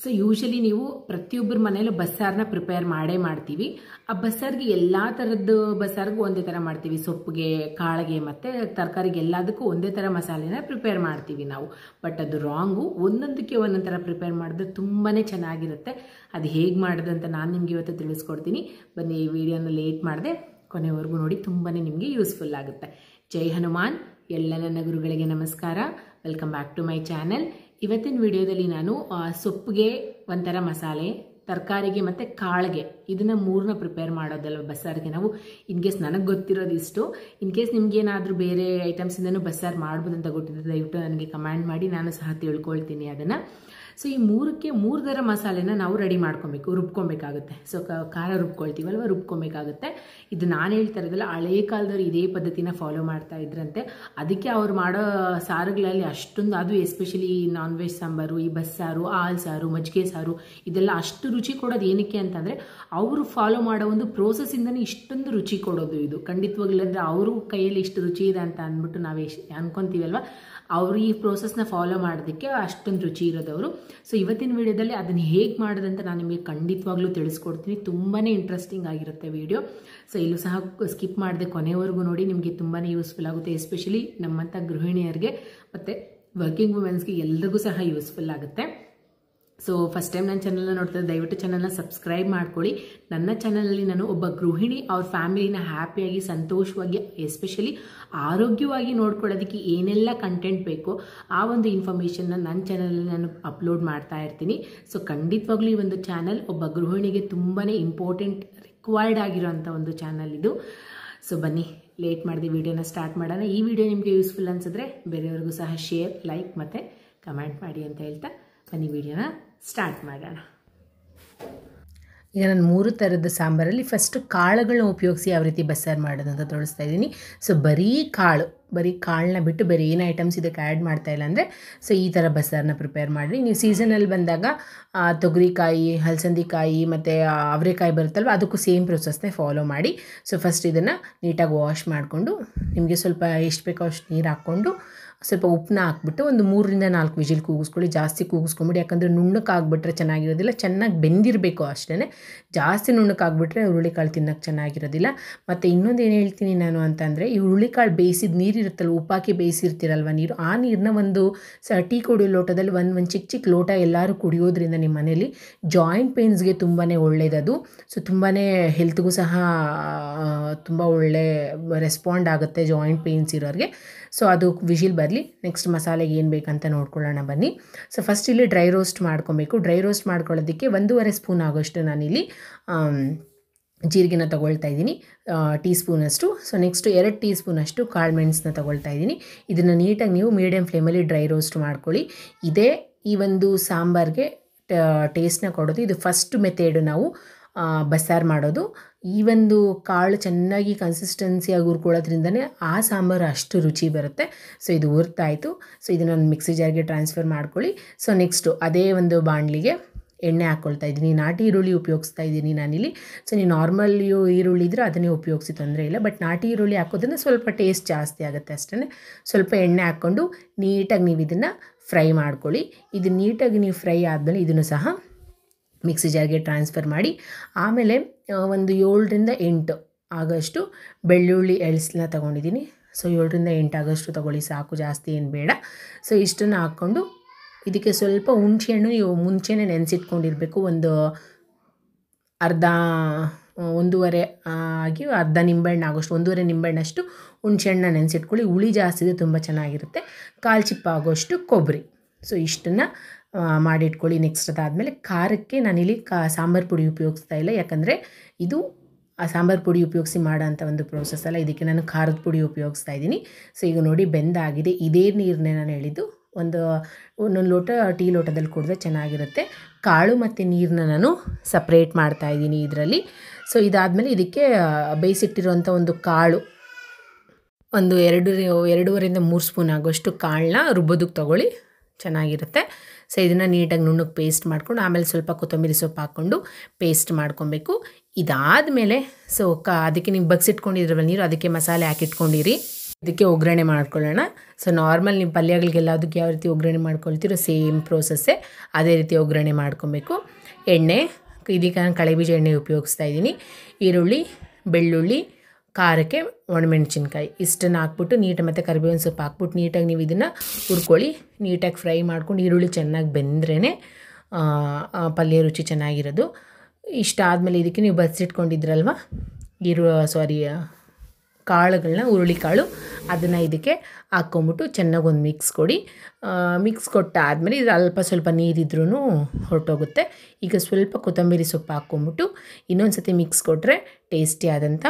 So usually ನೀವು ಪ್ರತಿಯೊಬ್ಬರ ಮನೆಯಲ್ಲೂ ಬಸ್ಸಾರನ್ನ ಪ್ರಿಪೇರ್ ಮಾಡ್ತೀವಿ. ಆ ಬಸ್ಸಾರಿಗೆ ಎಲ್ಲ ಥರದ್ದು ಬಸ್ಸಾರಿಗೂ ಒಂದೇ ಥರ ಮಾಡ್ತೀವಿ. ಸೊಪ್ಪಿಗೆ, ಕಾಳಿಗೆ ಮತ್ತು ತರಕಾರಿಗೆ ಎಲ್ಲದಕ್ಕೂ ಒಂದೇ ಥರ ಮಸಾಲೆನ ಪ್ರಿಪೇರ್ ಮಾಡ್ತೀವಿ ನಾವು. ಬಟ್ ಅದು ರಾಂಗು. ಒಂದೊಂದಕ್ಕೆ ಒಂದೊಂದು ಥರ ಪ್ರಿಪೇರ್ ಮಾಡಿದ್ರೆ ತುಂಬಾ ಚೆನ್ನಾಗಿರುತ್ತೆ. ಅದು ಹೇಗೆ ಮಾಡೋದು ಅಂತ ನಾನು ನಿಮಗೆ ಇವತ್ತು ತಿಳಿಸ್ಕೊಡ್ತೀನಿ. ಬನ್ನಿ, ಈ ವಿಡಿಯೋನ ಲೇಟ್ ಮಾಡದೆ ಕೊನೆವರೆಗೂ ನೋಡಿ, ತುಂಬಾ ನಿಮಗೆ ಯೂಸ್ಫುಲ್ ಆಗುತ್ತೆ. ಜೈ ಹನುಮಾನ್. ಎಲ್ಲ ನನ್ನ ಗುರುಗಳಿಗೆ ನಮಸ್ಕಾರ. Welcome back to my channel. ಇವತ್ತಿನ ವಿಡಿಯೋದಲ್ಲಿ ನಾನು ಸೊಪ್ಪಿಗೆ ಒಂಥರ ಮಸಾಲೆ, ತರಕಾರಿಗೆ ಮತ್ತು ಕಾಳಿಗೆ ಇದನ್ನು ಮೂರನ್ನ ಪ್ರಿಪೇರ್ ಮಾಡೋದಲ್ಲ ಬಸ್ಸಾರಿಗೆ ನಾವು. ಇನ್ಕೇಸ್ ನನಗೆ ಗೊತ್ತಿರೋದು ಇಷ್ಟು. ಇನ್ಕೇಸ್ ನಿಮ್ಗೇನಾದರೂ ಬೇರೆ ಐಟಮ್ಸಿಂದನೂ ಬಸ್ಸಾರು ಮಾಡ್ಬೋದು ಅಂತ ಗೊತ್ತಿದ್ರೆ ದಯವಿಟ್ಟು ನನಗೆ ಕಮೆಂಟ್ ಮಾಡಿ, ನಾನು ಸಹ ತಿಳ್ಕೊಳ್ತೀನಿ ಅದನ್ನು. ಸೊ ಈ ಮೂರು ಥರ ಮಸಾಲೆನ ನಾವು ರೆಡಿ ಮಾಡ್ಕೊಬೇಕು, ರುಬ್ಕೊಬೇಕಾಗುತ್ತೆ. ಸೊ ಖಾರ ರುಬ್ಕೊಳ್ತೀವಲ್ವ, ರುಬ್ಕೊಬೇಕಾಗುತ್ತೆ. ಇದು ನಾನು ಹೇಳ್ತಾ ಇರೋದಲ್ಲ, ಹಳೆಯ ಕಾಲದವ್ರು ಇದೇ ಪದ್ಧತಿನ ಫಾಲೋ ಮಾಡ್ತಾ ಇದ್ರಂತೆ. ಅದಕ್ಕೆ ಅವ್ರು ಮಾಡೋ ಸಾರುಗಳಲ್ಲಿ ಅಷ್ಟೊಂದು, ಅದು ಎಸ್ಪೆಷಲಿ ನಾನ್ ವೆಜ್ ಸಾಂಬಾರು, ಈ ಬಸ್ಸಾರು, ಹಾಲು ಸಾರು, ಮಜ್ಜಿಗೆ ಸಾರು, ಇದೆಲ್ಲ ಅಷ್ಟು ರುಚಿ ಕೊಡೋದು ಏನಕ್ಕೆ ಅಂತಂದರೆ ಅವರು ಫಾಲೋ ಮಾಡೋ ಒಂದು ಪ್ರೋಸೆಸ್ಸಿಂದನೇ ಇಷ್ಟೊಂದು ರುಚಿ ಕೊಡೋದು. ಇದು ಖಂಡಿತವಾಗ್ಲೂ ಅಂದರೆ ಅವರು ಕೈಯಲ್ಲಿ ಇಷ್ಟು ರುಚಿ ಇದೆ ಅಂತ ಅಂದ್ಬಿಟ್ಟು ನಾವು ಅನ್ಕೊತೀವಲ್ವ, ಅವರು ಈ ಪ್ರೋಸೆಸ್ನ ಫಾಲೋ ಮಾಡೋದಕ್ಕೆ ಅಷ್ಟೊಂದು ರುಚಿ ಇರೋದವರು. ಸೊ ಇವತ್ತಿನ ವಿಡಿಯೋದಲ್ಲಿ ಅದನ್ನು ಹೇಗೆ ಮಾಡೋದಂತ ನಾನು ನಿಮಗೆ ಖಂಡಿತವಾಗ್ಲೂ ತಿಳಿಸ್ಕೊಡ್ತೀನಿ. ತುಂಬಾ ಇಂಟ್ರೆಸ್ಟಿಂಗ್ ಆಗಿರುತ್ತೆ ವಿಡಿಯೋ. ಸೊ ಇಲ್ಲೂ ಸಹ ಸ್ಕಿಪ್ ಮಾಡದೆ ಕೊನೆವರೆಗೂ ನೋಡಿ, ನಿಮಗೆ ತುಂಬಾ ಯೂಸ್ಫುಲ್ ಆಗುತ್ತೆ. ಎಸ್ಪೆಷಲಿ ನಮ್ಮಂಥ ಗೃಹಿಣಿಯರಿಗೆ ಮತ್ತು ವರ್ಕಿಂಗ್ ವುಮೆನ್ಸ್ಗೆ ಎಲ್ರಿಗೂ ಸಹ ಯೂಸ್ಫುಲ್ ಆಗುತ್ತೆ. ಸೊ ಫಸ್ಟ್ ಟೈಮ್ ನನ್ನ ಚಾನಲ್ನ ನೋಡ್ತಾರೆ, ದಯವಿಟ್ಟು ಚಾನಲ್ನ ಸಬ್ಸ್ಕ್ರೈಬ್ ಮಾಡ್ಕೊಳ್ಳಿ. ನನ್ನ ಚಾನಲಲ್ಲಿ ನಾನು ಒಬ್ಬ ಗೃಹಿಣಿ ಅವ್ರ ಫ್ಯಾಮಿಲಿನ ಹ್ಯಾಪಿಯಾಗಿ, ಸಂತೋಷವಾಗಿ, ಎಸ್ಪೆಷಲಿ ಆರೋಗ್ಯವಾಗಿ ನೋಡ್ಕೊಳ್ಳೋದಕ್ಕೆ ಏನೆಲ್ಲ ಕಂಟೆಂಟ್ ಬೇಕೋ ಆ ಒಂದು ಇನ್ಫಾರ್ಮೇಷನ್ನ ನನ್ನ ಚಾನಲಲ್ಲಿ ನಾನು ಅಪ್ಲೋಡ್ ಮಾಡ್ತಾ ಇರ್ತೀನಿ. ಸೊ ಖಂಡಿತವಾಗ್ಲೂ ಈ ಒಂದು ಚಾನಲ್ ಒಬ್ಬ ಗೃಹಿಣಿಗೆ ತುಂಬಾ ಇಂಪಾರ್ಟೆಂಟ್, ರಿಕ್ವೈರ್ಡ್ ಆಗಿರೋಂಥ ಒಂದು ಚಾನಲ್ ಇದು. ಸೊ ಬನ್ನಿ, ಲೇಟ್ ಮಾಡಿದೆ ವಿಡಿಯೋನ ಸ್ಟಾರ್ಟ್ ಮಾಡೋಣ. ಈ ವಿಡಿಯೋ ನಿಮಗೆ ಯೂಸ್ಫುಲ್ ಅನಿಸಿದ್ರೆ ಬೇರೆಯವ್ರಿಗೂ ಸಹ ಶೇರ್, ಲೈಕ್ ಮತ್ತು ಕಮೆಂಟ್ ಮಾಡಿ ಅಂತ ಹೇಳ್ತಾ ಬನ್ನಿ ವಿಡಿಯೋನ ಸ್ಟಾರ್ಟ್ ಮಾಡೋಣ. ಈಗ ನಾನು 3 ಥರದ ಸಾಂಬಾರಲ್ಲಿ ಫಸ್ಟು ಕಾಳುಗಳನ್ನ ಉಪಯೋಗಿಸಿ ಯಾವ ರೀತಿ ಬಸ್ಸಾರು ಮಾಡೋದು ಅಂತ ತೋರಿಸ್ತಾ ಇದ್ದೀನಿ. ಸೊ ಬರೀ ಕಾಳನ್ನ ಬಿಟ್ಟು ಬೇರೆ ಏನು ಐಟಮ್ಸ್ ಇದಕ್ಕೆ ಆ್ಯಡ್ ಮಾಡ್ತಾಯಿಲ್ಲ ಅಂದರೆ, ಸೊ ಈ ಥರ ಬಸ್ಸಾರನ್ನ ಪ್ರಿಪೇರ್ ಮಾಡಿ. ನೀವು ಸೀಸನಲ್ಲಿ ಬಂದಾಗ ತೊಗರಿಕಾಯಿ, ಹಲಸಂದಿಕಾಯಿ ಮತ್ತು ಅವರೆಕಾಯಿ ಬರುತ್ತಲ್ವ, ಅದಕ್ಕೂ ಸೇಮ್ ಪ್ರೊಸೆಸ್ನೇ ಫಾಲೋ ಮಾಡಿ. ಸೊ ಫಸ್ಟ್ ಇದನ್ನು ನೀಟಾಗಿ ವಾಶ್ ಮಾಡಿಕೊಂಡು, ನಿಮಗೆ ಸ್ವಲ್ಪ ಎಷ್ಟು ಬೇಕೋ ಅಷ್ಟು ನೀರು ಹಾಕ್ಕೊಂಡು ಸ್ವಲ್ಪ ಉಪ್ಪನ್ನ ಹಾಕ್ಬಿಟ್ಟು ಒಂದು 3 ರಿಂದ 4 ವಿಜಿಲ್ ಕೂಗಿಸ್ಕೊಳ್ಳಿ. ಜಾಸ್ತಿ ಕೂಗಿಸ್ಕೊಂಬಿಡಿ, ಯಾಕಂದರೆ ನುಣ್ಣಕ್ಕಾಗ್ಬಿಟ್ರೆ ಚೆನ್ನಾಗಿರೋದಿಲ್ಲ. ಚೆನ್ನಾಗಿ ಬೆಂದಿರಬೇಕು ಅಷ್ಟೇ. ಜಾಸ್ತಿ ನುಣ್ಣಕ್ಕಾಗ್ಬಿಟ್ರೆ ಹುರುಳಿಕಾಳು ತಿನ್ನೋಕ್ಕೆ ಚೆನ್ನಾಗಿರೋದಿಲ್ಲ. ಮತ್ತು ಇನ್ನೊಂದು ಏನು ಹೇಳ್ತೀನಿ ನಾನು ಅಂತಂದರೆ, ಈ ಹುರುಳಿಕಾಳು ಬೇಯಿಸಿದ ನೀರು ಇರುತ್ತಲ್ಲ, ಉಪ್ಪಾಕಿ ಬೇಯಿಸಿರ್ತೀರಲ್ವ ನೀರು, ಆ ನೀರನ್ನ ಒಂದು ಟೀ ಕುಡಿಯೋ ಲೋಟದಲ್ಲಿ ಒಂದು ಚಿಕ್ಕ ಲೋಟ ಎಲ್ಲರೂ ಕುಡಿಯೋದ್ರಿಂದ ನಿಮ್ಮ ಮನೇಲಿ ಜಾಯಿಂಟ್ ಪೇನ್ಸ್ಗೆ ತುಂಬಾ ಒಳ್ಳೆಯದದು. ಸೊ ತುಂಬಾ ಹೆಲ್ತ್ಗೂ ಸಹ ತುಂಬ ಒಳ್ಳೆ ರೆಸ್ಪಾಂಡ್ ಆಗುತ್ತೆ ಜಾಯಿಂಟ್ ಪೇನ್ಸ್ ಇರೋರಿಗೆ. ಸೊ ಅದು ವಿಜಿಲ್ ಬರಲಿ. ನೆಕ್ಸ್ಟ್ ಮಸಾಲೆಗೆ ಏನು ಬೇಕಂತ ನೋಡ್ಕೊಳ್ಳೋಣ ಬನ್ನಿ. ಸೊ ಫಸ್ಟ್ ಇಲ್ಲಿ ಡ್ರೈ ರೋಸ್ಟ್ ಮಾಡ್ಕೊಬೇಕು. ಡ್ರೈ ರೋಸ್ಟ್ ಮಾಡ್ಕೊಳ್ಳೋದಕ್ಕೆ 1.5 ಸ್ಪೂನ್ ಆಗೋಷ್ಟು ನಾನಿಲ್ಲಿ ಜೀರಿಗೆನ ತೊಗೊಳ್ತಾ ಇದ್ದೀನಿ, ಟೀ ಸ್ಪೂನಷ್ಟು. ಸೊ ನೆಕ್ಸ್ಟು 2 ಟೀ ಸ್ಪೂನಷ್ಟು ಕಾಳು ಮೆಣಸನ್ನ ತೊಗೊಳ್ತಾ ಇದ್ದೀನಿ. ಇದನ್ನು ನೀಟಾಗಿ ನೀವು ಮೀಡಿಯಮ್ ಫ್ಲೇಮಲ್ಲಿ ಡ್ರೈ ರೋಸ್ಟ್ ಮಾಡ್ಕೊಳ್ಳಿ. ಇದೇ ಈ ಒಂದು ಸಾಂಬಾರಿಗೆ ಟೇಸ್ಟ್ನ ಕೊಡೋದು. ಇದು ಫಸ್ಟ್ ಮೆಥೇಡು ನಾವು ಬಸ್ಸಾರು ಮಾಡೋದು. ಈ ಒಂದು ಕಾಳು ಚೆನ್ನಾಗಿ ಕನ್ಸಿಸ್ಟೆನ್ಸಿಯಾಗಿ ಹುರ್ಕೊಳ್ಳೋದ್ರಿಂದನೇ ಆ ಸಾಂಬಾರು ಅಷ್ಟು ರುಚಿ ಬರುತ್ತೆ. ಸೊ ಇದು ಹುರ್ತಾಯಿತು. ಸೊ ಇದನ್ನು ಮಿಕ್ಸಿ ಜಾರ್ಗೆ ಟ್ರಾನ್ಸ್ಫರ್ ಮಾಡ್ಕೊಳ್ಳಿ. ಸೊ ನೆಕ್ಸ್ಟು ಅದೇ ಒಂದು ಬಾಣಲಿಗೆ ಎಣ್ಣೆ ಹಾಕ್ಕೊಳ್ತಾ ಇದ್ದೀನಿ. ನಾಟಿ ಈರುಳ್ಳಿ ಉಪಯೋಗಿಸ್ತಾ ಇದ್ದೀನಿ ನಾನಿಲ್ಲಿ. ಸೊ ನೀವು ನಾರ್ಮಲ್ ಈರುಳ್ಳಿ ಇದ್ದರೆ ಅದನ್ನೇ ಉಪಯೋಗಿಸಿ ತೊಂದರೆ ಇಲ್ಲ. ಬಟ್ ನಾಟಿ ಈರುಳ್ಳಿ ಹಾಕೋದ್ರಿಂದ ಸ್ವಲ್ಪ ಟೇಸ್ಟ್ ಜಾಸ್ತಿ ಆಗುತ್ತೆ ಅಷ್ಟೇ. ಸ್ವಲ್ಪ ಎಣ್ಣೆ ಹಾಕ್ಕೊಂಡು ನೀಟಾಗಿ ನೀವು ಇದನ್ನು ಫ್ರೈ ಮಾಡ್ಕೊಳ್ಳಿ. ಇದು ನೀಟಾಗಿ ನೀವು ಫ್ರೈ ಆದಮೇಲೆ ಇದನ್ನು ಸಹ ಮಿಕ್ಸಿ ಜಾರ್ಗೆ ಟ್ರಾನ್ಸ್ಫರ್ ಮಾಡಿ, ಆಮೇಲೆ ಒಂದು 7 ರಿಂದ 8 ಆಗೋಷ್ಟು ಬೆಳ್ಳುಳ್ಳಿ ಎಳ್ಸನ್ನ ತೊಗೊಂಡಿದ್ದೀನಿ. ಸೊ 7 ರಿಂದ 8 ಆಗೋಷ್ಟು ತೊಗೊಳ್ಳಿ ಸಾಕು, ಜಾಸ್ತಿ ಏನು ಬೇಡ. ಸೊ ಇಷ್ಟನ್ನು ಹಾಕ್ಕೊಂಡು ಇದಕ್ಕೆ ಸ್ವಲ್ಪ ಹುಣಸೆಹಣ್ಣು ನೀವು ಮುಂಚೆನೇ ನೆನೆಸಿಟ್ಕೊಂಡಿರಬೇಕು. ಒಂದು ಅರ್ಧ ನಿಂಬೆಹಣ್ಣು ಆಗೋಷ್ಟು, 1.5 ನಿಂಬೆಹಣ್ಣಷ್ಟು ಹುಣಸೆಹಣ್ಣನ್ನ ನೆನೆಸಿಟ್ಕೊಳ್ಳಿ. ಹುಳಿ ಜಾಸ್ತಿ ಇದೆ, ತುಂಬ ಚೆನ್ನಾಗಿರುತ್ತೆ. 1/4 ಚಿಪ್ಪ ಆಗೋಷ್ಟು ಕೊಬ್ಬರಿ. ಸೊ ಇಷ್ಟನ್ನು ಮಾಡಿಟ್ಕೊಳ್ಳಿ. ನೆಕ್ಸ್ಟ್ ಅದಾದಮೇಲೆ ಖಾರಕ್ಕೆ ನಾನಿಲ್ಲಿ ಸಾಂಬಾರು ಪುಡಿ ಉಪಯೋಗಿಸ್ತಾ ಇಲ್ಲ, ಯಾಕಂದರೆ ಇದು ಸಾಂಬಾರು ಪುಡಿ ಉಪಯೋಗಿಸಿ ಮಾಡೋ ಅಂಥ ಒಂದು ಪ್ರೋಸೆಸ್ ಅಲ್ಲ. ಇದಕ್ಕೆ ನಾನು ಖಾರದ ಪುಡಿ ಉಪಯೋಗಿಸ್ತಾ ಇದ್ದೀನಿ. ಸೊ ಈಗ ನೋಡಿ ಬೆಂದಾಗಿದೆ. ಇದೇ ನೀರನ್ನೇ ನಾನು ಹೇಳಿದ್ದು, ಒಂದೊಂದು ಲೋಟ ಟೀ ಲೋಟದಲ್ಲಿ ಕುಡಿದ್ರೆ ಚೆನ್ನಾಗಿರುತ್ತೆ. ಕಾಳು ಮತ್ತು ನೀರನ್ನ ನಾನು ಸಪ್ರೇಟ್ ಮಾಡ್ತಾಯಿದ್ದೀನಿ ಇದರಲ್ಲಿ. ಸೊ ಇದಾದಮೇಲೆ ಇದಕ್ಕೆ ಬೇಯಿಸಿಟ್ಟಿರುವಂಥ ಒಂದು ಕಾಳು, ಒಂದು 2.5 ರಿಂದ 3 ಸ್ಪೂನ್ ಆಗೋಷ್ಟು ಕಾಳನ್ನ ರುಬ್ಬೋದಕ್ಕೆ ತೊಗೊಳ್ಳಿ, ಚೆನ್ನಾಗಿರುತ್ತೆ. ಸೊ ಇದನ್ನು ನೀಟಾಗಿ ನುಣ್ಣಗೆ ಪೇಸ್ಟ್ ಮಾಡ್ಕೊಂಡು, ಆಮೇಲೆ ಸ್ವಲ್ಪ ಕೊತ್ತಂಬರಿ ಸೊಪ್ಪು ಹಾಕ್ಕೊಂಡು ಪೇಸ್ಟ್ ಮಾಡ್ಕೊಬೇಕು. ಇದಾದಮೇಲೆ ಸೊ ಅದಕ್ಕೆ ನೀವು ಬಗ್ಸಿಟ್ಕೊಂಡಿದ್ರಲ್ಲ ನೀರು, ಅದಕ್ಕೆ ಮಸಾಲೆ ಹಾಕಿಟ್ಕೊಂಡಿರಿ. ಇದಕ್ಕೆ ಒಗ್ಗರಣೆ ಮಾಡ್ಕೊಳ್ಳೋಣ. ಸೊ ನಾರ್ಮಲ್ ನೀವು ಪಲ್ಯಗಳಿಗೆಲ್ಲದಕ್ಕೆ ಯಾವ ರೀತಿ ಒಗ್ಗರಣೆ ಮಾಡ್ಕೊಳ್ತೀರೋ ಸೇಮ್ ಪ್ರೋಸೆಸ್ಸೇ, ಅದೇ ರೀತಿ ಒಗ್ಗರಣೆ ಮಾಡ್ಕೊಬೇಕು. ಎಣ್ಣೆ, ಇದಕ್ಕೆ ನಾನು ಕಳೆಬೀಜ ಎಣ್ಣೆ ಉಪಯೋಗಿಸ್ತಾ ಇದ್ದೀನಿ. ಈರುಳ್ಳಿ, ಬೆಳ್ಳುಳ್ಳಿ, ಖಾರಕ್ಕೆ ಒಣಮೆಣಸಿನ್ಕಾಯಿ ಇಷ್ಟನ್ನು ಹಾಕ್ಬಿಟ್ಟು ನೀಟಾಗಿ ಮತ್ತು ಕರಿಬೇವಿನ ಸೊಪ್ಪು ಹಾಕ್ಬಿಟ್ಟು ನೀಟಾಗಿ ನೀವು ಇದನ್ನು ಹುರ್ಕೊಳ್ಳಿ. ನೀಟಾಗಿ ಫ್ರೈ ಮಾಡ್ಕೊಂಡು ಈರುಳ್ಳಿ ಚೆನ್ನಾಗಿ ಬೆಂದ್ರೇ ಪಲ್ಯ ರುಚಿ ಚೆನ್ನಾಗಿರೋದು. ಇಷ್ಟ ಆದಮೇಲೆ ಇದಕ್ಕೆ ನೀವು ಬಸಿಟ್ಕೊಂಡಿದ್ರಲ್ವ ಕಾಳುಗಳನ್ನ, ಹುರುಳಿಕಾಳು, ಅದನ್ನು ಇದಕ್ಕೆ ಹಾಕ್ಕೊಂಬಿಟ್ಟು ಚೆನ್ನಾಗಿ ಒಂದು ಮಿಕ್ಸ್ ಕೊಡಿ. ಮಿಕ್ಸ್ ಕೊಟ್ಟಾದಮೇಲೆ ಇದು ಅಲ್ಪ ಸ್ವಲ್ಪ ನೀರಿದ್ರೂ ಹೊರಟೋಗುತ್ತೆ. ಈಗ ಸ್ವಲ್ಪ ಕೊತ್ತಂಬರಿ ಸೊಪ್ಪು ಹಾಕ್ಕೊಂಬಿಟ್ಟು ಇನ್ನೊಂದು ಸತಿ ಮಿಕ್ಸ್ ಕೊಟ್ಟರೆ ಟೇಸ್ಟಿ ಆದಂಥ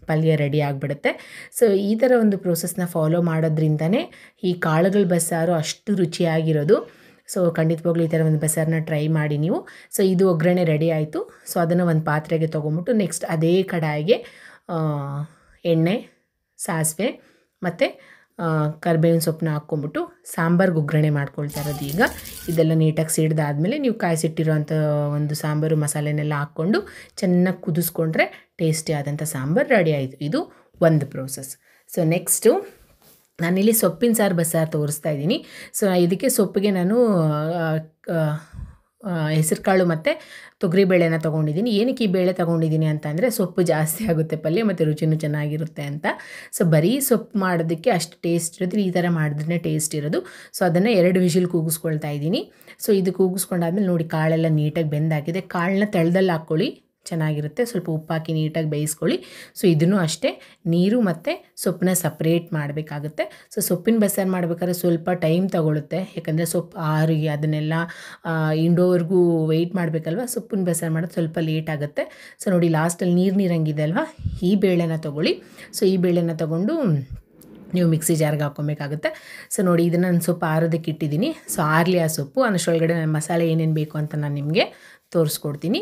ಪಲ್ಯ ರೆಡಿ ಆಗಿಬಿಡುತ್ತೆ. ಸೊ ಈ ಥರ ಒಂದು ಪ್ರೋಸೆಸ್ನ ಫಾಲೋ ಮಾಡೋದ್ರಿಂದನೇ ಈ ಕಾಳುಗಳ ಬಸ್ಸಾರು ಅಷ್ಟು ರುಚಿಯಾಗಿರೋದು. ಸೊ ಖಂಡಿತವಾಗ್ಲೂ ಈ ಥರ ಒಂದು ಬಸ್ಸಾರನ್ನ ಟ್ರೈ ಮಾಡಿ ನೀವು. ಸೊ ಇದು ಒಗ್ಗರಣೆ ರೆಡಿ ಆಯಿತು. ಸೊ ಅದನ್ನು ಒಂದು ಪಾತ್ರೆಗೆ ತೊಗೊಂಬಿಟ್ಟು ನೆಕ್ಸ್ಟ್ ಅದೇ ಕಡಾಯಿಗೆ ಎಣ್ಣೆ, ಸಾಸಿವೆ ಮತ್ತು ಕರಿಬೇವಿನ ಸೊಪ್ಪನ್ನ ಹಾಕ್ಕೊಂಬಿಟ್ಟು ಸಾಂಬಾರ್ಗೆ ಒಗ್ಗರಣೆ ಮಾಡ್ಕೊಳ್ತಾ ಇರೋದು. ಈಗ ಇದೆಲ್ಲ ನೀಟಾಗಿ ಸಿಡ್ದಾದ್ಮೇಲೆ ನೀವು ಕಾಯಿಸಿಟ್ಟಿರೋಂಥ ಒಂದು ಸಾಂಬಾರು ಮಸಾಲೆನೆಲ್ಲ ಹಾಕ್ಕೊಂಡು ಚೆನ್ನಾಗಿ ಕುದಿಸ್ಕೊಂಡ್ರೆ ಟೇಸ್ಟಿ ಆದಂಥ ಸಾಂಬಾರು ರೆಡಿ ಆಯಿತು. ಇದು ಒಂದು ಪ್ರೋಸೆಸ್. ಸೊ ನೆಕ್ಸ್ಟು ನಾನಿಲ್ಲಿ ಸೊಪ್ಪಿನ ಸಾರು ಬಸ್ಸಾರು ತೋರಿಸ್ತಾ ಇದ್ದೀನಿ. ಸೊ ಇದಕ್ಕೆ ಸೊಪ್ಪಿಗೆ ನಾನು ಹೆಸರು ಕಾಳು ಮತ್ತು ತೊಗರಿಬೇಳೆನ ತೊಗೊಂಡಿದ್ದೀನಿ. ಏನಕ್ಕೆ ಈ ಬೇಳೆ ತೊಗೊಂಡಿದ್ದೀನಿ ಅಂತಂದರೆ ಸೊಪ್ಪು ಜಾಸ್ತಿ ಆಗುತ್ತೆ ಪಲ್ಯ ಮತ್ತು ರುಚಿನೂ ಚೆನ್ನಾಗಿರುತ್ತೆ ಅಂತ. ಸೊ ಬರೀ ಸೊಪ್ಪು ಮಾಡೋದಕ್ಕೆ ಅಷ್ಟು ಟೇಸ್ಟ್ ಇರೋದ್ರೆ ಈ ಥರ ಮಾಡಿದ್ರೆ ಟೇಸ್ಟ್ ಇರೋದು. ಸೊ ಅದನ್ನು 2 ವಿಷಿಲ್ ಕೂಗಿಸ್ಕೊಳ್ತಾ ಇದ್ದೀನಿ. ಸೊ ಇದು ಕೂಗಿಸ್ಕೊಂಡಾದ್ಮೇಲೆ ನೋಡಿ ಕಾಳೆಲ್ಲ ನೀಟಾಗಿ ಬೆಂದಾಗಿದೆ. ಕಾಳನ್ನ ತೆಳ್ದಲ್ಲಿ ಹಾಕ್ಕೊಳ್ಳಿ, ಚೆನ್ನಾಗಿರುತ್ತೆ. ಸ್ವಲ್ಪ ಉಪ್ಪು ಹಾಕಿ ನೀಟಾಗಿ ಬೇಯಿಸ್ಕೊಳ್ಳಿ. ಸೊ ಇದನ್ನು ಅಷ್ಟೇ ನೀರು ಮತ್ತು ಸೊಪ್ಪನ್ನ ಸಪ್ರೇಟ್ ಮಾಡಬೇಕಾಗುತ್ತೆ. ಸೊ ಸೊಪ್ಪಿನ ಬಸ್ಸಾರು ಮಾಡಬೇಕಾದ್ರೆ ಸ್ವಲ್ಪ ಟೈಮ್ ತಗೊಳುತ್ತೆ, ಯಾಕಂದರೆ ಸೊಪ್ಪು ಆರಿ ಅದನ್ನೆಲ್ಲ ಇಂಡೋವರೆಗೂ ವೆಯ್ಟ್ ಮಾಡಬೇಕಲ್ವ. ಸೊಪ್ಪಿನ ಬಸ್ಸಾರು ಮಾಡೋದು ಸ್ವಲ್ಪ ಲೇಟ್ ಆಗುತ್ತೆ. ಸೊ ನೋಡಿ ಲಾಸ್ಟಲ್ಲಿ ನೀರಂಗಿದೆ ಅಲ್ವಾ, ಈ ಬೇಳೆನ ತೊಗೊಳ್ಳಿ. ಸೊ ಈ ಬೇಳೆನ ತೊಗೊಂಡು ನೀವು ಮಿಕ್ಸಿ ಜಾರ್ಗೆ ಹಾಕ್ಕೊಬೇಕಾಗುತ್ತೆ. ಸೊ ನೋಡಿ ಇದನ್ನು ನಾನು ಸೊಪ್ಪು ಆರೋದಕ್ಕೆ ಇಟ್ಟಿದ್ದೀನಿ. ಸೊ ಆರಲಿ ಆ ಸೊಪ್ಪು, ಅನ್ನಷ್ಟೊಳಗಡೆ ಮಸಾಲೆ ಏನೇನು ಬೇಕು ಅಂತ ನಾನು ನಿಮಗೆ ತೋರಿಸ್ಕೊಡ್ತೀನಿ.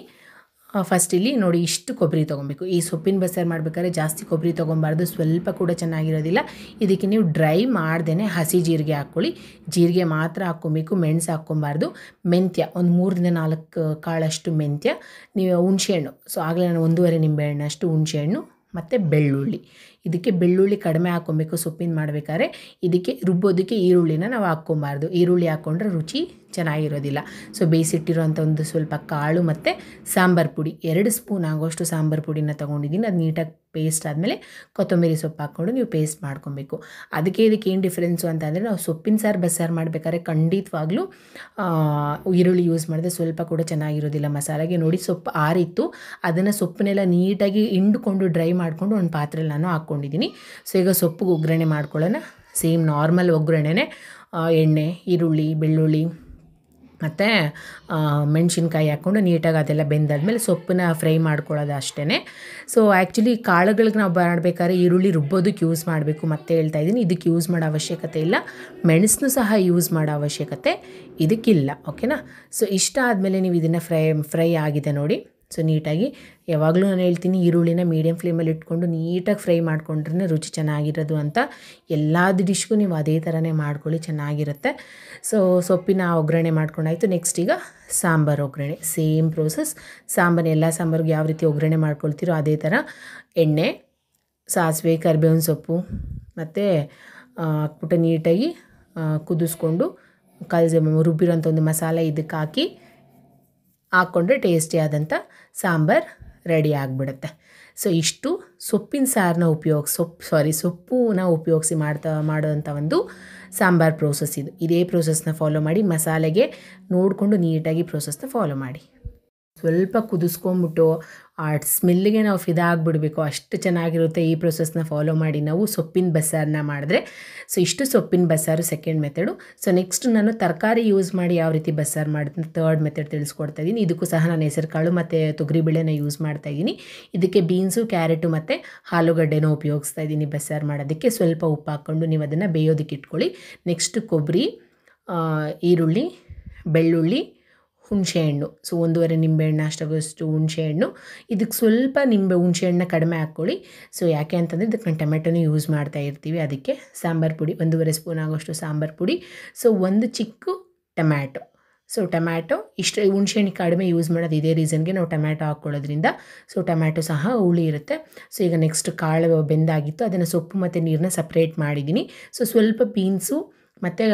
ಫಸ್ಟ್ ಇಲ್ಲಿ ನೋಡಿ ಇಷ್ಟು ಕೊಬ್ಬರಿ ತೊಗೊಬೇಕು. ಈ ಸೊಪ್ಪಿನ ಬಸ್ಸಾರು ಮಾಡಬೇಕಾದ್ರೆ ಜಾಸ್ತಿ ಕೊಬ್ಬರಿ ತೊಗೊಬಾರ್ದು, ಸ್ವಲ್ಪ ಕೂಡ ಚೆನ್ನಾಗಿರೋದಿಲ್ಲ. ಇದಕ್ಕೆ ನೀವು ಡ್ರೈ ಮಾಡ್ದೇ ಹಸಿ ಜೀರಿಗೆ ಹಾಕ್ಕೊಳ್ಳಿ. ಜೀರಿಗೆ ಮಾತ್ರ ಹಾಕ್ಕೊಬೇಕು, ಮೆಣಸು ಹಾಕ್ಕೊಬಾರ್ದು. ಮೆಂತ್ಯ ಒಂದು 3-4 ಕಾಳಷ್ಟು ಮೆಂತ್ಯ, ನೀವು ಹುಣಸೆಹಣ್ಣು, ಸೊ ಆಗಲೇ ನಾನು 1.5 ನಿಂಬೆಹಣ್ಣಷ್ಟು ಹುಣಸೆಹಣ್ಣು ಮತ್ತು ಬೆಳ್ಳುಳ್ಳಿ. ಇದಕ್ಕೆ ಬೆಳ್ಳುಳ್ಳಿ ಕಡಿಮೆ ಹಾಕ್ಕೊಬೇಕು ಸೊಪ್ಪಿನ ಮಾಡಬೇಕಾದ್ರೆ. ಇದಕ್ಕೆ ರುಬ್ಬೋದಕ್ಕೆ ಈರುಳ್ಳಿನ ನಾವು ಹಾಕ್ಕೊಬಾರ್ದು, ಈರುಳ್ಳಿ ಹಾಕ್ಕೊಂಡ್ರೆ ರುಚಿ ಚೆನ್ನಾಗಿರೋದಿಲ್ಲ. ಸೊ ಬೇಯಿಸಿಟ್ಟಿರೋಂಥ ಒಂದು ಸ್ವಲ್ಪ ಕಾಳು ಮತ್ತು ಸಾಂಬಾರು ಪುಡಿ 2 ಸ್ಪೂನ್ ಆಗೋಷ್ಟು ಸಾಂಬಾರು ಪುಡಿನ ತೊಗೊಂಡಿದ್ದೀನಿ. ಅದು ನೀಟಾಗಿ ಪೇಸ್ಟ್ ಆದಮೇಲೆ ಕೊತ್ತಂಬರಿ ಸೊಪ್ಪು ಹಾಕ್ಕೊಂಡು ನೀವು ಪೇಸ್ಟ್ ಮಾಡ್ಕೊಬೇಕು. ಅದಕ್ಕೆ ಇದಕ್ಕೆ ಏನು ಡಿಫ್ರೆನ್ಸು ಅಂತಂದರೆ ನಾವು ಸೊಪ್ಪಿನ ಸಾರು ಬಸ್ಸಾರು ಮಾಡಬೇಕಾದ್ರೆ ಖಂಡಿತವಾಗ್ಲೂ ಈರುಳ್ಳಿ ಯೂಸ್ ಮಾಡಿದ್ರೆ ಸ್ವಲ್ಪ ಕೂಡ ಚೆನ್ನಾಗಿರೋದಿಲ್ಲ ಮಸಾಲೆಗೆ. ನೋಡಿ ಸೊಪ್ಪು ಆರಿತ್ತು, ಅದನ್ನು ಸೊಪ್ಪನ್ನೆಲ್ಲ ನೀಟಾಗಿ ಹಿಂಡ್ಕೊಂಡು ಡ್ರೈ ಮಾಡಿಕೊಂಡು ಒಂದು ಪಾತ್ರೆಯಲ್ಲಿ ನಾನು ಹಾಕ್ಕೊಂಡಿದ್ದೀನಿ. ಸೊ ಈಗ ಸೊಪ್ಪಿಗೆ ಒಗ್ಗರಣೆ ಮಾಡ್ಕೊಳ್ಳೋಣ. ಸೇಮ್ ನಾರ್ಮಲ್ ಒಗ್ಗರಣೆನೇ, ಎಣ್ಣೆ, ಈರುಳ್ಳಿ, ಬೆಳ್ಳುಳ್ಳಿ ಮತ್ತು ಮೆಣಸಿನ್ಕಾಯಿ ಹಾಕ್ಕೊಂಡು ನೀಟಾಗಿ ಅದೆಲ್ಲ ಬೆಂದಾದ್ಮೇಲೆ ಸೊಪ್ಪನ್ನ ಫ್ರೈ ಮಾಡ್ಕೊಳ್ಳೋದು ಅಷ್ಟೇ. ಸೊ ಆ್ಯಕ್ಚುಲಿ ಕಾಳುಗಳಿಗೆ ನಾವು ಮಾಡಬೇಕಾದ್ರೆ ಈರುಳ್ಳಿ ರುಬ್ಬೋದಕ್ಕೆ ಯೂಸ್ ಮಾಡಬೇಕು ಮತ್ತೆ ಹೇಳ್ತಾ ಇದ್ದೀನಿ. ಇದಕ್ಕೆ ಯೂಸ್ ಮಾಡೋ ಅವಶ್ಯಕತೆ ಇಲ್ಲ. ಮೆಣಸನ್ನು ಸಹ ಯೂಸ್ ಮಾಡೋ ಅವಶ್ಯಕತೆ ಇದಕ್ಕಿಲ್ಲ, ಓಕೆನಾ. ಸೊ ಇಷ್ಟ ಆದಮೇಲೆ ನೀವು ಇದನ್ನು ಫ್ರೈ ಆಗಿದೆ ನೋಡಿ. ಸೊ ನೀಟಾಗಿ ಯಾವಾಗಲೂ ನಾನು ಹೇಳ್ತೀನಿ ಈರುಳ್ಳಿನ ಮೀಡಿಯಮ್ ಫ್ಲೇಮಲ್ಲಿ ಇಟ್ಕೊಂಡು ನೀಟಾಗಿ ಫ್ರೈ ಮಾಡ್ಕೊಂಡ್ರೆ ರುಚಿ ಚೆನ್ನಾಗಿರೋದು ಅಂತ. ಎಲ್ಲದು ಡಿಶ್ಗೂ ನೀವು ಅದೇ ಥರನೇ ಮಾಡ್ಕೊಳ್ಳಿ, ಚೆನ್ನಾಗಿರುತ್ತೆ. ಸೊ ಸೊಪ್ಪಿನ ಒಗ್ಗರಣೆ ಮಾಡ್ಕೊಂಡಾಯಿತು. ನೆಕ್ಸ್ಟ್ ಈಗ ಸಾಂಬಾರು ಒಗ್ಗರಣೆ, ಸೇಮ್ ಪ್ರೋಸೆಸ್. ಎಲ್ಲ ಸಾಂಬಾರಿಗೆ ಯಾವ ರೀತಿ ಒಗ್ಗರಣೆ ಮಾಡ್ಕೊಳ್ತೀರೋ ಅದೇ ಥರ ಎಣ್ಣೆ, ಸಾಸಿವೆ, ಕರಿಬೇವಿನ ಸೊಪ್ಪು ಮತ್ತು ಹಾಕ್ಬಿಟ್ಟು ನೀಟಾಗಿ ಕುದಿಸ್ಕೊಂಡು ರುಬ್ಬಿರೋಂಥ ಒಂದು ಮಸಾಲೆ ಇದಕ್ಕೆ ಹಾಕ್ಕೊಂಡ್ರೆ ಟೇಸ್ಟಿ ಆದಂಥ ಸಾಂಬಾರು ರೆಡಿ ಆಗಿಬಿಡುತ್ತೆ. ಸೊ ಇಷ್ಟು ಸೊಪ್ಪಿನ ಸಾರನ್ನ ಸೊಪ್ಪನ್ನ ಉಪಯೋಗಿಸಿ ಮಾಡೋವಂಥ ಒಂದು ಸಾಂಬಾರು ಪ್ರೋಸೆಸ್ ಇದು. ಇದೇ ಪ್ರೋಸೆಸ್ನ ಫಾಲೋ ಮಾಡಿ, ಮಸಾಲೆಗೆ ನೋಡಿಕೊಂಡು ನೀಟಾಗಿ ಪ್ರೋಸೆಸ್ನ ಫಾಲೋ ಮಾಡಿ. ಸ್ವಲ್ಪ ಕುದಿಸ್ಕೊಂಬಿಟ್ಟು ಆ ಸ್ಮೆಲ್ಲಿಗೆ ನಾವು ಫಿದಾಗ್ಬಿಡಬೇಕು, ಅಷ್ಟು ಚೆನ್ನಾಗಿರುತ್ತೆ. ಈ ಪ್ರೋಸೆಸ್ನ ಫಾಲೋ ಮಾಡಿ ನಾವು ಸೊಪ್ಪಿನ ಬಸ್ಸಾರನ್ನ ಮಾಡಿದ್ರೆ. ಸೊ ಇಷ್ಟು ಸೊಪ್ಪಿನ ಬಸ್ಸಾರು ಸೆಕೆಂಡ್ ಮೆಥಡು. ಸೊ ನೆಕ್ಸ್ಟ್ ನಾನು ತರಕಾರಿ ಯೂಸ್ ಮಾಡಿ ಯಾವ ರೀತಿ ಬಸ್ಸಾರು ಮಾಡಿದ್ರೆ ಥರ್ಡ್ ಮೆಥಡ್ ತಿಳಿಸ್ಕೊಡ್ತಾ ಇದ್ದೀನಿ. ಇದಕ್ಕೂ ಸಹ ನಾನು ಹೆಸರು ಕಾಳು ಮತ್ತು ತೊಗರಿಬೇಳೆನ ಯೂಸ್ ಮಾಡ್ತಾಯಿದ್ದೀನಿ. ಇದಕ್ಕೆ ಬೀನ್ಸು, ಕ್ಯಾರೆಟು ಮತ್ತು ಆಲೂಗಡ್ಡೆನೂ ಉಪಯೋಗಿಸ್ತಾ ಇದ್ದೀನಿ ಬಸ್ಸಾರು ಮಾಡೋದಕ್ಕೆ. ಸ್ವಲ್ಪ ಉಪ್ಪು ಹಾಕ್ಕೊಂಡು ನೀವು ಅದನ್ನು ಬೇಯೋದಕ್ಕೆ ಇಟ್ಕೊಳ್ಳಿ. ನೆಕ್ಸ್ಟ್ ಕೊಬ್ಬರಿ, ಈರುಳ್ಳಿ, ಬೆಳ್ಳುಳ್ಳಿ, ಹುಣಸೆಹಣ್ಣು. ಸೊ 1.5 ನಿಂಬೆಹಣ್ಣು ಅಷ್ಟಾಗೋಷ್ಟು ಹುಣಸೆಹಣ್ಣು. ಇದಕ್ಕೆ ಸ್ವಲ್ಪ ಹುಣಸೆಹಣ್ಣನ್ನ ಕಡಿಮೆ ಹಾಕ್ಕೊಳ್ಳಿ. ಸೊ ಯಾಕೆ ಅಂತಂದರೆ ಇದಕ್ಕೆ ನಾನು ಟೊಮೆಟೊನೂ ಯೂಸ್ ಮಾಡ್ತಾ ಇರ್ತೀವಿ. ಅದಕ್ಕೆ ಸಾಂಬಾರು ಪುಡಿ 1.5 ಸ್ಪೂನ್ ಆಗೋಷ್ಟು ಸಾಂಬಾರು ಪುಡಿ. ಸೊ 1 ಚಿಕ್ಕ ಟೊಮ್ಯಾಟೊ. ಸೊ ಟೊಮ್ಯಾಟೊ ಇಷ್ಟು ಹುಣ್ಸೆಹಣ್ಣು ಕಡಿಮೆ ಯೂಸ್ ಮಾಡೋದು ಇದೇ ರೀಸನ್ಗೆ ನಾವು ಟೊಮ್ಯಾಟೊ ಹಾಕ್ಕೊಳ್ಳೋದ್ರಿಂದ. ಸೊ ಟೊಮ್ಯಾಟೊ ಸಹ ಹುಳಿ ಇರುತ್ತೆ. ಸೊ ಈಗ ನೆಕ್ಸ್ಟ್ ಕಾಳು ಬೆಂದಾಗಿತ್ತು, ಅದನ್ನು ಸೊಪ್ಪು ಮತ್ತು ನೀರನ್ನ ಸಪ್ರೇಟ್ ಮಾಡಿದ್ದೀನಿ. ಸೊ ಸ್ವಲ್ಪ ಬೀನ್ಸು ಮತ್ತು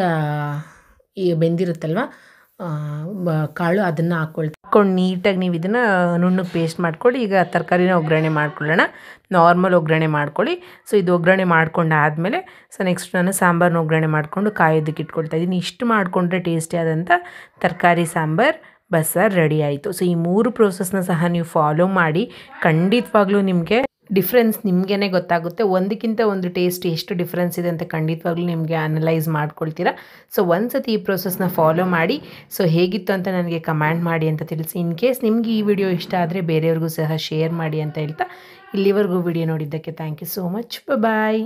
ಈ ಬೆಂದಿರುತ್ತಲ್ವ ಕಾಳು ಅದನ್ನು ಹಾಕ್ಕೊಂಡು ನೀಟಾಗಿ ನೀವು ಇದನ್ನು ನುಣ್ಣಗೆ ಪೇಸ್ಟ್ ಮಾಡ್ಕೊಳ್ಳಿ. ಈಗ ತರಕಾರಿನ ಒಗ್ಗರಣೆ ಮಾಡ್ಕೊಳ್ಳೋಣ. ನಾರ್ಮಲ್ ಒಗ್ಗರಣೆ ಮಾಡ್ಕೊಳ್ಳಿ. ಸೊ ಇದು ಒಗ್ಗರಣೆ ಮಾಡ್ಕೊಂಡಾದಮೇಲೆ ಸೊ ನೆಕ್ಸ್ಟ್ ನಾನು ಸಾಂಬಾರನ್ನ ಒಗ್ಗರಣೆ ಮಾಡಿಕೊಂಡು ಕಾಯೋದಕ್ಕೆ ಇಟ್ಕೊಳ್ತಾ ಇದ್ದೀನಿ. ಇಷ್ಟು ಮಾಡಿಕೊಂಡ್ರೆ ಟೇಸ್ಟಿ ಆದಂಥ ತರಕಾರಿ ಸಾಂಬಾರು ಬಸ್ಸಾರು ರೆಡಿ ಆಯಿತು. ಸೊ ಈ 3 ಪ್ರೋಸೆಸ್ನ ಸಹ ನೀವು ಫಾಲೋ ಮಾಡಿ, ಖಂಡಿತವಾಗ್ಲೂ ನಿಮಗೆ ಡಿಫ್ರೆನ್ಸ್ ನಿಮಗೇ ಗೊತ್ತಾಗುತ್ತೆ. ಒಂದಕ್ಕಿಂತ ಒಂದು ಟೇಸ್ಟ್ ಎಷ್ಟು ಡಿಫ್ರೆನ್ಸ್ ಇದೆ ಅಂತ ಖಂಡಿತವಾಗ್ಲೂ ನಿಮಗೆ ಅನಲೈಸ್ ಮಾಡ್ಕೊಳ್ತೀರಾ. ಸೊ ಒಂದು ಸತಿ ಈ ಪ್ರೋಸೆಸ್ನ ಫಾಲೋ ಮಾಡಿ, ಸೊ ಹೇಗಿತ್ತು ಅಂತ ನನಗೆ ಕಮೆಂಟ್ ಮಾಡಿ ಅಂತ ತಿಳಿಸಿ. ಇನ್ ಕೇಸ್ ನಿಮಗೆ ಈ ವಿಡಿಯೋ ಇಷ್ಟ ಆದರೆ ಬೇರೆಯವ್ರಿಗೂ ಸಹ ಶೇರ್ ಮಾಡಿ ಅಂತ ಹೇಳ್ತಾ, ಇಲ್ಲಿವರೆಗೂ ವಿಡಿಯೋ ನೋಡಿದ್ದಕ್ಕೆ thank you so much. Bye.